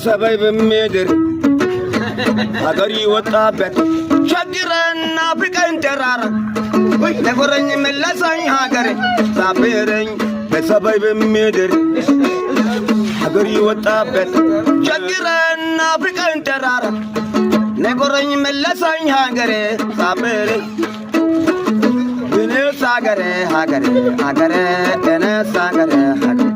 በሰበይ በሚድር ሀገሪ ወጣበት ሸግረና ፍቀን ተራራ ነጎረኝ መለሰኝ ሀገሬ ሳበረኝ በሰበይ በሚድር ሀገሪ ወጣበት ሸግረና ፍቀን ተራራ ነጎረኝ መለሰኝ ሀገሬ ሳበረኝ እኔስ ሀገሬ ሀገሬ ሀገሬ እኔስ ሀገሬ ሀገሬ